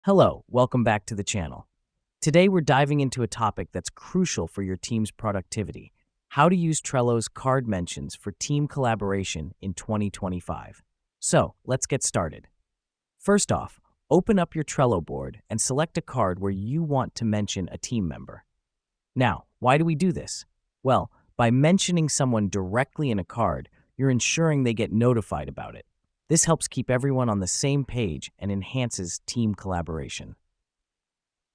Hello, welcome back to the channel. Today we're diving into a topic that's crucial for your team's productivity: how to use Trello's card mentions for team collaboration in 2025. So, let's get started. First off, open up your Trello board and select a card where you want to mention a team member. Now, why do we do this? Well, by mentioning someone directly in a card, you're ensuring they get notified about it. This helps keep everyone on the same page and enhances team collaboration.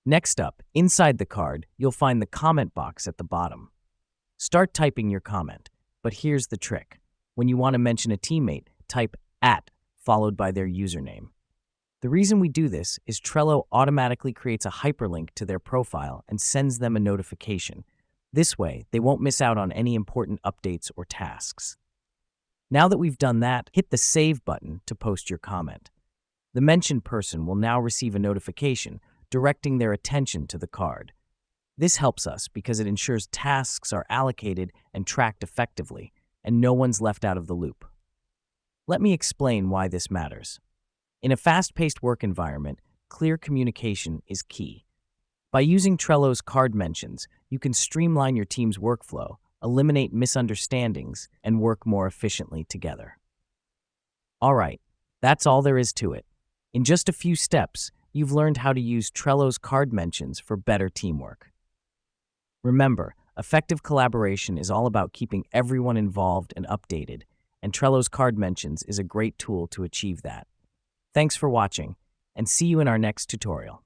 Next up, inside the card, you'll find the comment box at the bottom. Start typing your comment, but here's the trick. When you want to mention a teammate, type @ followed by their username. The reason we do this is Trello automatically creates a hyperlink to their profile and sends them a notification. This way, they won't miss out on any important updates or tasks. Now that we've done that, hit the Save button to post your comment. The mentioned person will now receive a notification directing their attention to the card. This helps us because it ensures tasks are allocated and tracked effectively, and no one's left out of the loop. Let me explain why this matters. In a fast-paced work environment, clear communication is key. By using Trello's card mentions, you can streamline your team's workflow, eliminate misunderstandings, and work more efficiently together. All right, that's all there is to it. In just a few steps, you've learned how to use Trello's card mentions for better teamwork. Remember, effective collaboration is all about keeping everyone involved and updated, and Trello's card mentions is a great tool to achieve that. Thanks for watching, and see you in our next tutorial.